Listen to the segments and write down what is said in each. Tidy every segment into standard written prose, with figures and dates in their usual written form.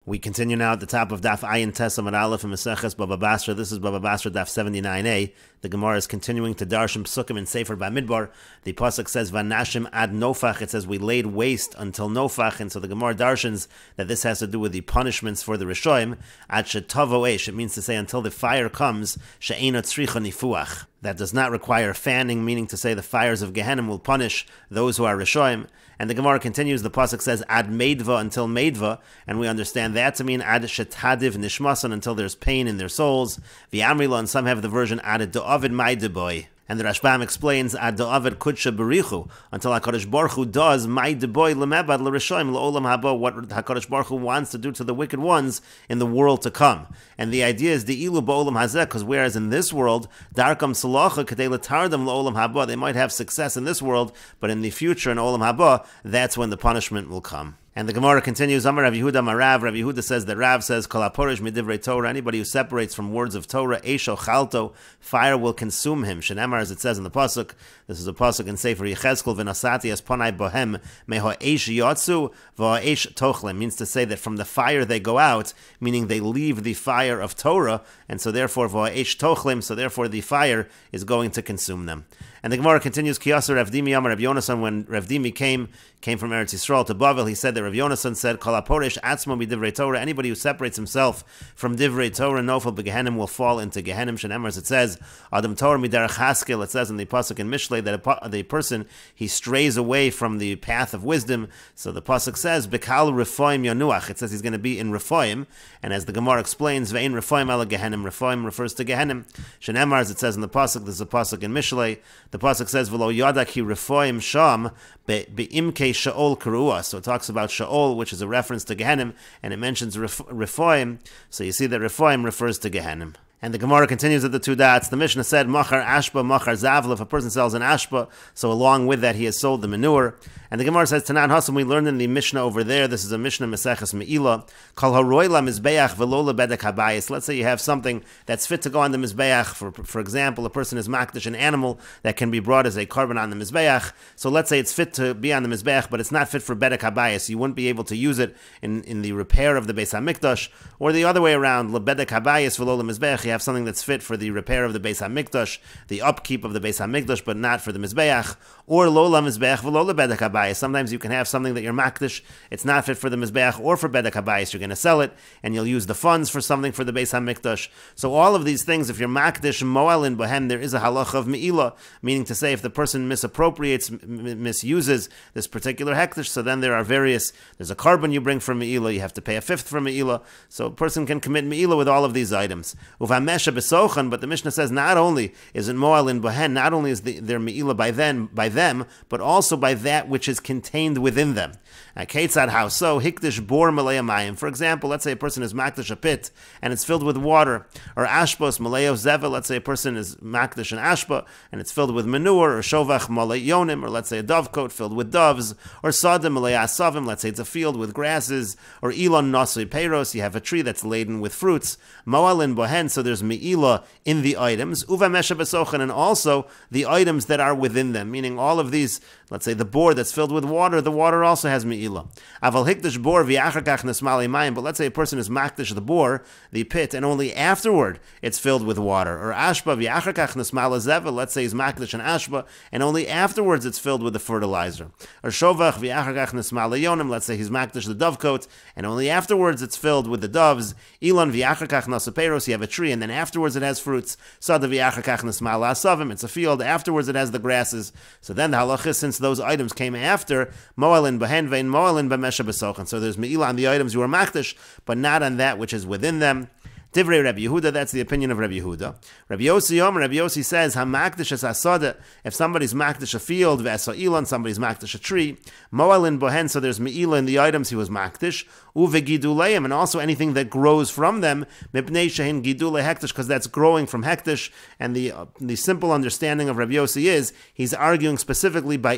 We continue now at the top of Daf Ayin Tesam Aleph and Meseches Bava Basra. This is Bava Basra Daf 79a. The Gemara is continuing to Darshim Psukim in Sefer Bamidbar. The Pasuk says Vanashim ad Nofach. It says we laid waste until Nofach, and so the Gemara darshins that this has to do with the punishments for the Rishoim. Ad Shetavo Eish. It means to say until the fire comes. She'enot Tzricha Nifuach. That does not require fanning, meaning to say the fires of Gehenna will punish those who are Rishoim. And the Gemara continues, the Pasuk says, Ad Meidva until Meidva, and we understand that to mean Ad Shetadiv Nishmasan, until there's pain in their souls. V'amrila, and some have the version Ad Do'avid Maideboy. And the Rashbam explains, Ad Do'avid Kudsha Berichu, until HaKadosh Baruch Hu does Maideboy Lemebad L'Rishoim L'Olam Haba, what HaKadosh Baruch Hu wants to do to the wicked ones in the world to come. And the idea is the Ilu Ba'olam Hazeh, because whereas in this world, Darkam Salacha Kadei L'Tardam L'Olam Haba, they might have success in this world, but in the future in Olam Haba, that's when the punishment will come. And the Gemara continues, Amar Rav Yehuda Marav. Rav Yehuda says that Rav says, Kol haporish midivrei Torah, anybody who separates from words of Torah, Eisho Chalto, fire will consume him. Shenemar, as it says in the Pasuk, this is a Pasuk in Sefer Yechezkel, V'nasati es panai bohem, meho eish yotzu, v'ho eish tochlem, means to say that from the fire they go out, meaning they leave the fire of Torah, and so therefore, v'ho eish tochlem, so therefore the fire is going to consume them. And the Gemara continues, Kiyasa Rav Dimi Amar Rav Yonasan, when Rav Dimi came from Eretz Yisrael to Bavel, he said that Rav Yonasan said, Kol haporish atzmo b'divrei Torah, anybody who separates himself from divrei Torah, nofel b'gehenim, will fall into Gehenim. Shenemar, as it says, Adam Torah miderech haskel, it says in the Pasuk in Mishlei that the person, he strays away from the path of wisdom. So the Pasuk says, Bekal Refoim Yanuach, it says he's going to be in Refoim, and as the Gemara explains, Ve'in Refoim ala Gehenim, Refoim refers to Gehenim. Shenemar, as it says in the Pasuk, this is a Pasuk in Mishlei, the Pasuk says, V'lo yadak hi Refoim sham be'imkei Sha'ol Karua. So it talks about Sha'ol, which is a reference to Gehenim, and it mentions Refoim. So you see that Refoim refers to Gehenim. And the Gemara continues at the two dots. The Mishnah said, Machar Ashba, Machar Zavla. If a person sells an Ashba, so along with that he has sold the manure. And the Gemara says, Tanan Hasam, we learned in the Mishnah over there, this is a Mishnah Meseches Me'ila, Kal haroila mizbeach v'lo lebedek habayis. Let's say you have something that's fit to go on the mizbeach. For example, a person is makdish, an animal that can be brought as a carbon on the mizbeach. So let's say it's fit to be on the mizbeach, but it's not fit for bedek habayis. You wouldn't be able to use it in the repair of the Beis HaMikdash, or the other way around, lebedek habayis v'lo lemizbeach. You have something that's fit for the repair of the Beis HaMikdash, the upkeep of the Beis HaMikdash, but not for the mizbeach. Or lo lemizbeach v'lo lebedek habayis. Sometimes you can have something that you're makdish, it's not fit for the mizbeach or for bedek habayis. You're going to sell it, and you'll use the funds for something for the Beis HaMikdash. So all of these things, if you're makdish mo'alin bohem, there is a halacha of me'ila, meaning to say if the person misappropriates, misuses this particular hektish, so then there's a carbon you bring for me'ila, you have to pay a fifth for me'ila. So a person can commit me'ila with all of these items. Uvamesha besochan, but the Mishnah says not only is it mo'alin bohen, not only is there me'ila by them, but also by that which is contained within them. Ketzad, how so? Hikdish bor malei mayim. For example, let's say a person is makdish a pit and it's filled with water, or ashbos malei zeva. Let's say a person is makdish an ashba and it's filled with manure, or shovach malei yonim, or let's say a dovecote filled with doves, or sadim malei asavim. Let's say it's a field with grasses, or ilon nasui peiros. You have a tree that's laden with fruits. Moalin bohen. So there's meila in the items. Uva mesha besochan, and also the items that are within them, meaning all of these. Let's say the bor that's filled with water, the water also has me'ila. Aval hikdish bor v'yachakach nesmali mayim, but let's say a person is makdish the bor, the pit, and only afterward it's filled with water. Or ashba v'yachakach nesmala zeva, let's say he's makdish an ashba, and only afterwards it's filled with the fertilizer. Or shovach v'yachakach nesmala yonim, let's say he's makdish the dovecote, and only afterwards it's filled with the doves. Ilon v'yachakach nasaperos, you have a tree, and then afterwards it has fruits. Sada v'yachakach nesmala asavim, it's a field, afterwards it has the grasses. So then the halachah, since those items came after, mo'alin b'hen vein mo'alin b'mesha b'sochan. So there's me'ila on the items you are makdish, but not on that which is within them. Divrei Rabbi Yehuda, that's the opinion of Rabbi Yehuda. Rabbi Yossi says, HaMakdish es asada, if somebody's makdish a field, v'esa ilan, somebody's makdish a tree, mo'alin bohen, so there's me'ila in the items he was makdish, uvegiduleim, and also anything that grows from them, mipnei shehin gidule hektish, because that's growing from hektish, and the simple understanding of Rabbi Yossi is, he's arguing specifically by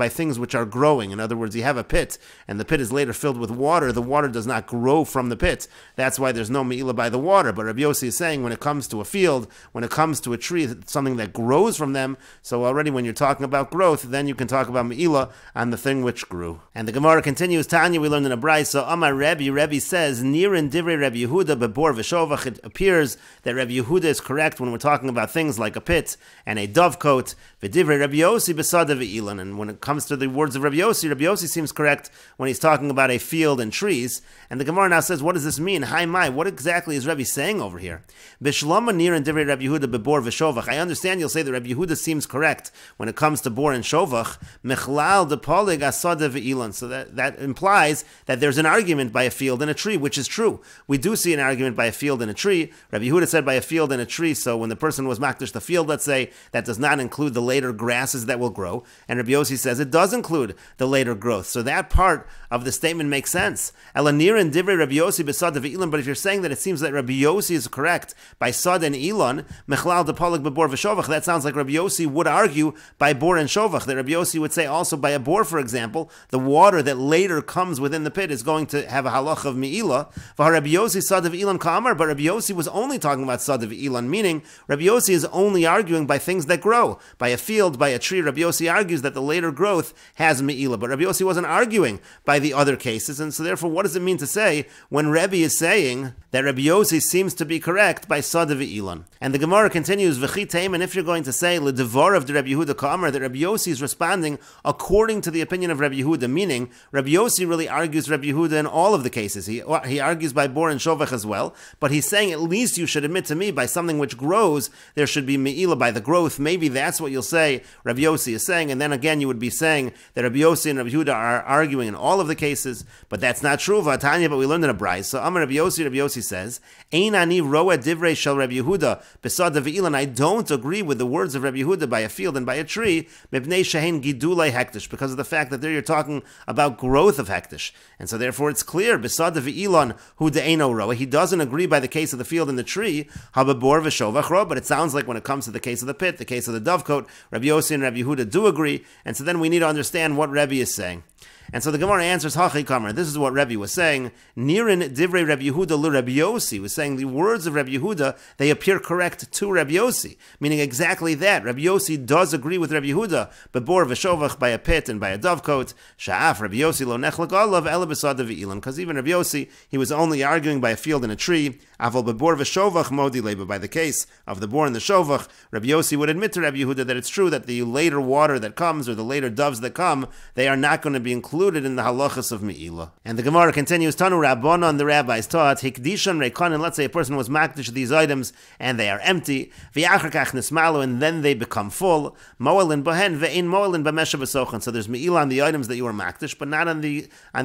things which are growing. In other words, you have a pit, and the pit is later filled with water, the water does not grow from the pit. That's why there's no me'ila by the water. water. But Rabbi Yossi is saying when it comes to a field, when it comes to a tree, something that grows from them, so already when you're talking about growth, then you can talk about Me'ilah on the thing which grew. And the Gemara continues, Tanya, we learned in a Brisa, Amar Rebbe says, Nirin Divrei Rabbi Yehuda bebor v'shovach. It appears that Rabbi Yehuda is correct when we're talking about things like a pit and a dovecote. V'divrei Rabbi Yossi besada v'ilan. And when it comes to the words of Rabbi Yossi seems correct when he's talking about a field and trees. And the Gemara now says, what does this mean? Hi mai, what exactly is Rabbi saying over here? Bishlama Nirin Divrei Rabbi Yehuda bebor v'shovach. I understand you'll say that Rabbi Yehuda seems correct when it comes to bor and shovach. Mechlal de polig asada v'ilan. So that implies that there's an argument by a field and a tree, which is true. We do see an argument by a field and a tree. Rabbi Yehuda said by a field and a tree, so when the person was makdish the field, let's say, that does not include the later grasses that will grow. And Rabbi Yossi says it does include the later growth. So that part of the statement makes sense. Elanir and divrei Rabbi Yossi besad v'ilan. But if you're saying that it seems that Rabbi Yossi is correct by sad and ilan, mechlal de polig bebor v'shovach, that sounds like Rabbi Yossi would argue by bor and shovach. That Rabbi Yossi would say also by a bor, for example, the water that later comes within the pit is going to have a halach of Me'ilah. For Rabbi Yossi sad of ilan kamar, but Rabbi Yossi was only talking about sad of ilan, meaning Rabbi Yossi is only arguing by things that grow, by a field, by a tree. Rabbi Yossi argues that the later growth has Me'ilah, but Rabbi Yossi wasn't arguing by the other cases, and so therefore what does it mean to say when Rabbi is saying that Rabbi Yossi seems to be correct by sad of ilan? And the Gemara continues, v'chiteim, and if you're going to say l'devar of the Rabbi Yehuda kamar, that Rabbi Yossi is responding according to the opinion of Rabbi Yehuda, meaning Rabbi Yossi really argues Rabbi Yehuda in all of the cases. He argues by bor and shovach as well, but he's saying at least you should admit to me by something which grows, there should be Me'ilah by the growth. Maybe that's what you'll say Rabbi Yossi is saying, and then again you would be saying that Rabbi Yossi and Rabbi Yehuda are arguing in all of the cases, but that's not true, Vatanya, but we learned in a Brisa. So Amar Rabbi Yossi says, Ein ani roa divrei shel Rabbi Yehuda besad v'ilan. I don't agree with the words of Rabbi Yehuda by a field and by a tree, mipnei shehein gidulei hektish, because of the fact that there you're talking about growth of hektish. And so therefore it's clear, besad v'ilan hu de'eno roa. He doesn't agree by the case of the field and the tree, hababor v'shovach roa, but it sounds like when it comes to the case of the pit, the case of the dovecote, Rabbi Yossi and Rabbi Yehuda do agree, and so then we need to understand what Rabbi is saying. And so the Gemara answers, Hachi Kamar, this is what Rebbe was saying. Nirin divrei Rabbi Yehuda lu Rabbi Yossi, was saying the words of Rabbi Yehuda, they appear correct to Rabbi Yossi, meaning exactly that. Rabbi Yossi does agree with Rabbi Yehuda, bebor v'shovach, by a pit and by a dovecote. Sha'af Rabbi Yossi lo nechlek olav ela b'sad v'ilan, because even Rabbi Yossi, he was only arguing by a field and a tree. Aval bebor v'shovach modi leba, by the case of the bor and the shovach, Rabbi Yossi would admit to Rabbi Yehuda that it's true that the later water that comes, or the later doves that come, they are not going to be included in the halachas of Me'ilah. And the Gemara continues, Tanu Rabbanon, the rabbis taught, Hikdishon Reikonin, let's say a person was makdish these items and they are empty, V'yachakach nismalu, and then they become full, Moelin bohen ve'in moelin b'mesha b'sochan. So there's Me'ilah on the items that you were makdish, but not on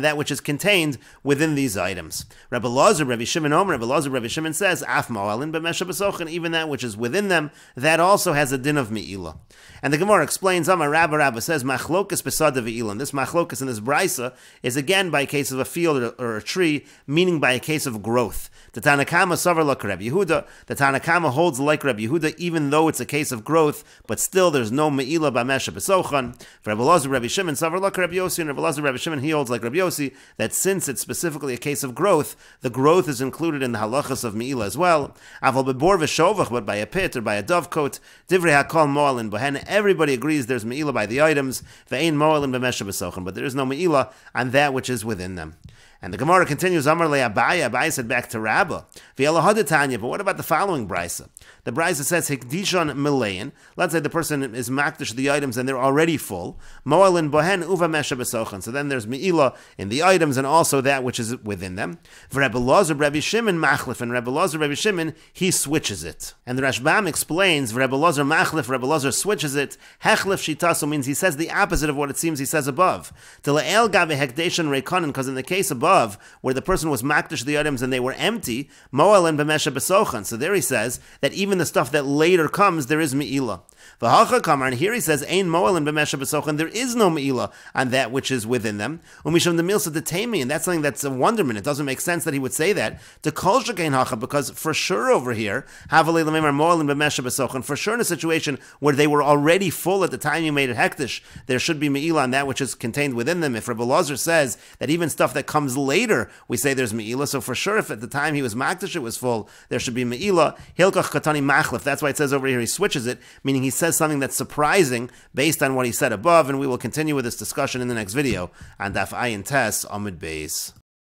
that which is contained within these items. Rabbi Lazar, Rabbi Shimon Omer, Rabbi Shimon says, Af moelin b'mesha b'sochan, even that which is within them, that also has a din of Me'ilah. And the Gemara explains, Amar Rabba says, Machlokas besada v'ilan. This machlokas in this brisa is again by a case of a field or a tree, meaning by a case of growth. The Tanakama savar like Rabbi Yehuda. The Tanakama holds like Rabbi Yehuda, even though it's a case of growth, but still there's no Me'ilah b'mesha b'sochan. For Rabbi Lazar, Rabbi Shimon savar like Rabbi Yossi, and Rabbi Lazar, Rabbi Shimon, he holds like Rabbi Yossi, that since it's specifically a case of growth, the growth is included in the halachas of Me'ilah as well. Aval bebor v'shovach, but by a pit or by a dovecote, divrei hakol mo'alin bohen. Everybody agrees there's Me'ilah by the items, ve'ein mo'alin b'mesha b'sochan, but there is no Me'ilah on that which is within them. And the Gemara continues, Amar le Abaye, Abaye said back to Rabba, V'yalahadetanya, but what about the following brisa? The brisa says, Hikdishon milein, let's say the person is makdish the items and they're already full, Mo'alin bohen uva mesha b'sochan, so then there's Me'ilah in the items and also that which is within them. V'Rebbe Lazar, Rabbi Shimon machlif, and Rebbe Lazar, Rabbi Shimon, he switches it. And the Rashbam explains, Rebbe Lazar machlif, Rebbe Lazar switches it, hechlif shitaso means he says the opposite of what it seems he says above. T'le'el gabe hekdeshon reikonin, because in the case above, where the person was makdish the items and they were empty, mo'alin b'mesha b'sochan. So there he says that even the stuff that later comes, there is Me'ilah. V'hacha kamar, and here he says, ein mo'alin b'mesha b'sochan, there is no Me'ilah on that which is within them. Umisham demilsa detemi, and that's something that's a wonderment. It doesn't make sense that he would say that. To kol shekain hacha, because for sure over here, havalei l'meimar mo'alin b'mesha b'sochan, for sure in a situation where they were already full at the time you made it hektish, there should be Me'ilah on that which is contained within them. If Rebbe Lazar says that even stuff that comes happens later, we say there's Me'ilah. So for sure, if at the time he was Makdish, it was full, there should be Me'ilah. Hilkach Katani Machlef. That's why it says over here he switches it, meaning he says something that's surprising based on what he said above, and we will continue with this discussion in the next video on Daf Ayin Tes Amud Beis.